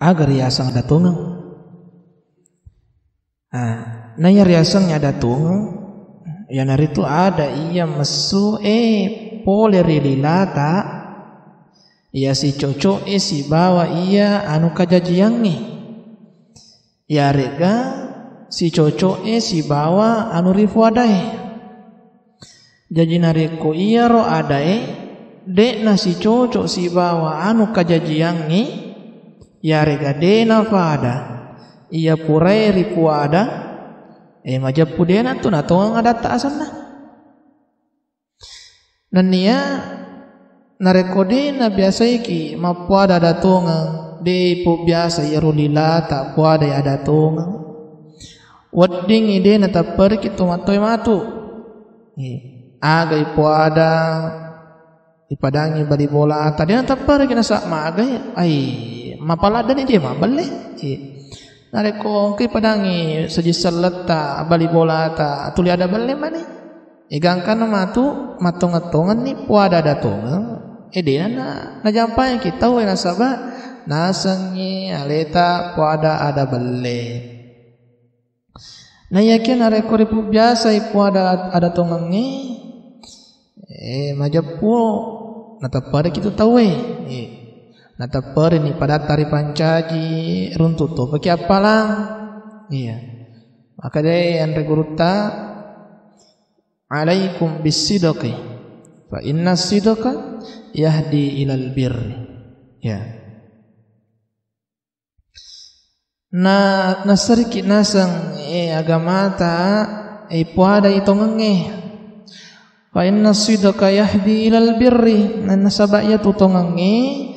agar riasang datungan. Naya riasangnya datungan, ya naritu ada ia mesu poleri lilata, ia si cocok si bawa ia anu kajajiang nih, ya rega si cocok si bawa anu rifu adai. Jadi nareko iya ro adai dek na si cocok si bawa anu kajajiang nih, ya rega dena fada ia purai rifu ada majapu dena tu na tongang ada ta asana. Nania nareko dena biasa iki mapuada ada tongang de po biasa ya rolila tak puada ya ada tongang. Wedding ide na tapar kitu matoy matu. Agay puada ipadangi bali bola tadi na tapar kinasa maagay ay mapalada ni dia maballe. Nareko kay padangi sajisal ta bali bola ta tuli ada balle mani. Igangkan matu matong-atongan ni puada datongan. Ide na najampay kita we nasaba nasangi aleta puada ada balle. Na yakin nareko ripu biasa ipu ada tongangi majapu natapare kitu tawe natapare ni pada tari pancaji runtut to pakai apalang maka deh yang reguruta alaikum bisidqi fa inna sidqa yahdi ilal birri nasariki nasang agama ta puada itongange fa inna sidqa yahdi ilal birri nasaba ya tutongange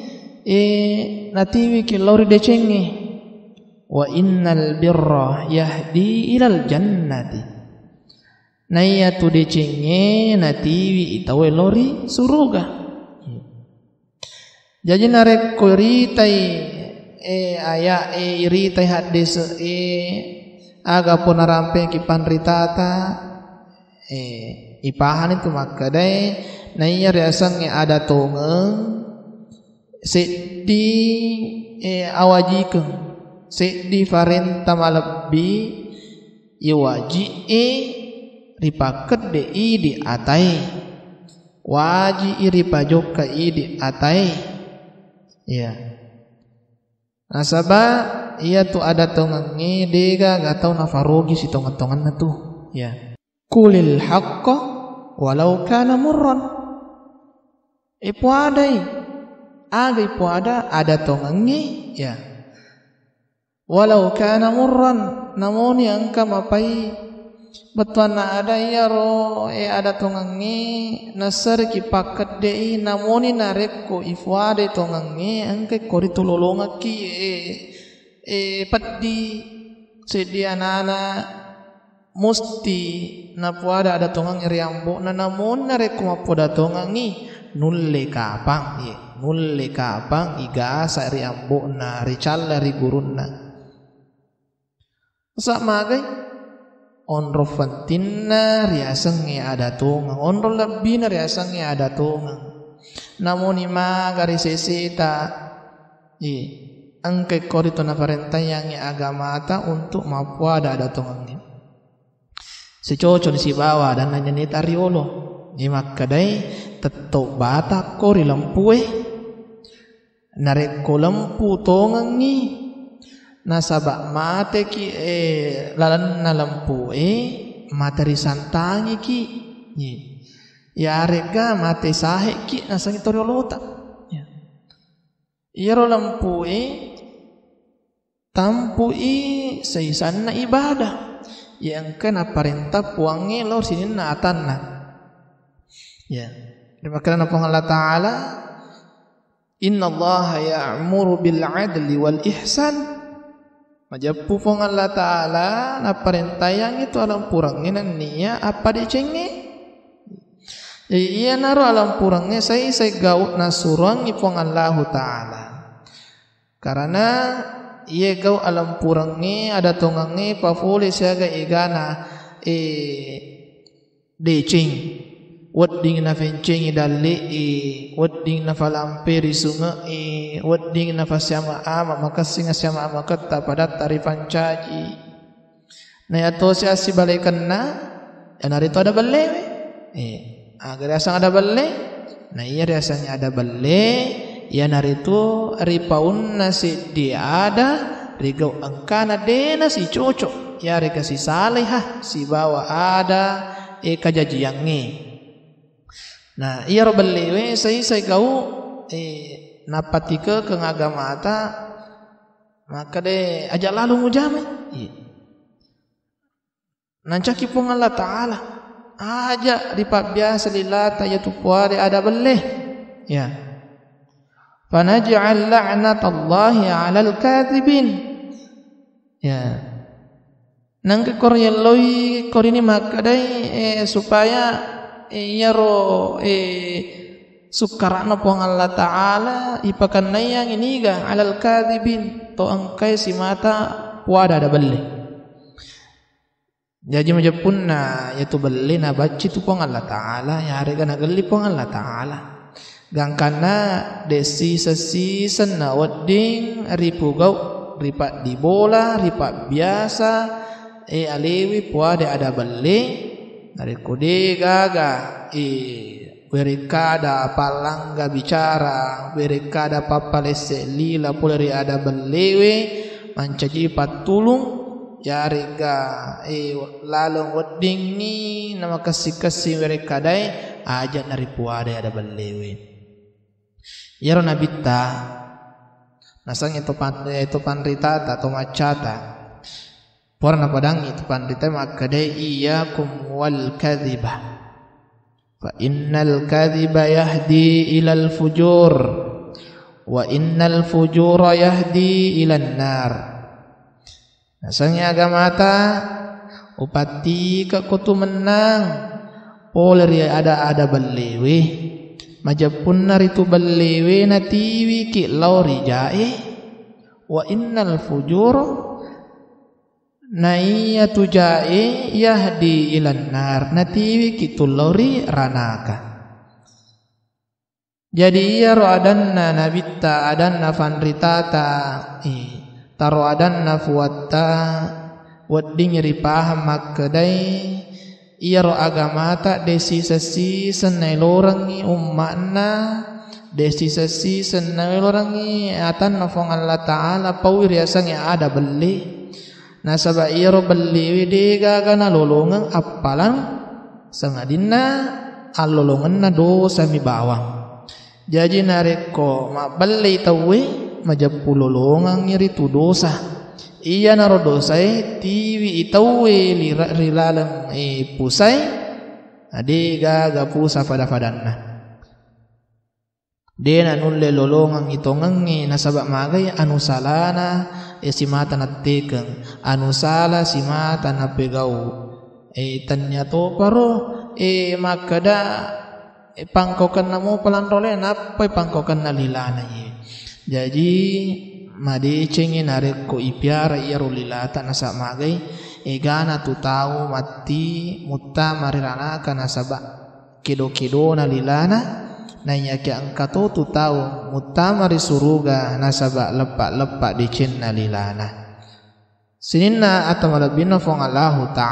natiwi ki lori decenge wa innal birra yahdi ilal jannati naya tu decenge natiwi itawe lori suruga. Jadi narek ko ritai aya iritai hadis aga pun narampe ki panritata ipahan itu maka dai naya reasang ada tongeng seddi awajikeun seddi farenta malabbi iwaji ripaket dei di atai waji iri pajok ka di atai nasaba iya tu ada tongangi dega gatau nafarogi si tongan-tongan na tu kulil haqqa walau kana murran ipuadai aga ipuada ada tongangi walau kana murran namun yang kamapai betuan na ada ro ada tongangi nasar ki pakat dei namoni narekko ifwade tongangi angke kori tulolonga ki paddi sedianana musti na puada ada tongang riambo na namun narekko mapoda tongangi nulle kapang igasa riambo na ricalla rigurunna sa magai onro fantinna riasang ada tongang onro labbina riasang ada tongang namun ima gari seseta angke korito na parentayang agama ta untuk mapuada ada tongang si cocon si bawa dan nanya ni tariolo makadai tetap bata kori lampue nareko lampu tongang ni nasaba mate ki lalan na lampu materi santangi ki ya rega mate sahe ki nasangi toriolota iro lampu tampu seisan na ibadah yang kena perintah puangi lor sini na atanna dimakna apa Allah Ta'ala innallaha ya'muru bil adli wal ihsan majapu fong Allah Ta'ala na perintah yang itu alam purangnya niya apa dicenge jadi iya naro alam purangnya saya gaut na surang ifong Allah Ta'ala karena iya gau alam purangnya ada tongangnya pafuli siaga igana decing wedding na fencengi dalli wedding na falamperi sungai wedding na fasyama ama makasinga syama ama kata pada tarifan caji na yato si asibalikan na narito ada balle agar asang ada balle na iya rasanya ada balle ya narito ripaun na si dia ada rigau angkana dena si cocok ya rika si salihah si bawa ada kajajiangi. Nah, iya ro belewe sai kau napatika ke agama ata maka de aja lalu mujame. Nancaki pong Allah Taala aja ripat biasa lilata ya tupuare ada beleh. Ya. Fanaj'al la'natallahi 'alal kadhibin. Ya. Nang ke koryeloi korini maka dai supaya yaro sukarana pong Allah Ta'ala ipakan nayang iniga alal kadhibin to angkai si mata puada ada beli jadi majapun na yaitu beli na baci tu pong Allah Ta'ala ya harga na gali pong Allah Ta'ala gangkana desi season na wedding ripugau ripat di bola ripat biasa alewi puada ada beli dari kode gaga mereka ada palangga bicara mereka ada papalese lila puleri ada belewe mancaji patulung jariga lalong wedding ni nama kasih mereka dai aja nari puade ada belewe yaro nabita nasang itu pandrita atau macata Porna padang itu pandita maka dai iyyakum wal kadhiba fa innal kadhiba yahdi ilal fujur wa innal fujura yahdi ilan nar. Nasanya agama ta upati ka kutu menang poleri ada belewe majapun naritu belewe natiwi ki lauri jae wa innal fujura Naiya tujae yahdi ilan nar natiwi kitulori ranaka. Jadi ya roadanna nabitta adanna fanritata taro adanna fuwatta wedding ripaham makkedai iya ro agamata desi sesi senai lorangi ummakna desi sesi senai lorangi atan nafong Allah Ta'ala pawir yasang yang ada beli nasaba iro beli widega kana lolongan apalan sangadina alolongan na dosa mi bawang jadi nareko ma beli tawe majapu lolongan ngiri tu dosa iya naro dosa tiwi itawe rilalang pusai adega gapusa pada-padanna dena nulle lolongan itongangi nasaba magay anu salana si mata natekeng anu sala si mata napegau tanya to paro makada pangkokan namo pelanrole napai pangkokan nalilana ye jadi made cengin arek ko ipiara iya rolilata nasa magay gana tu tau mati mutta marirana kana saba kido nalilana nanya ke angkato tu tahu mutamari suruga nasaba lepak di cenna lilana sininna atamalabina fong Allahu Ta'ala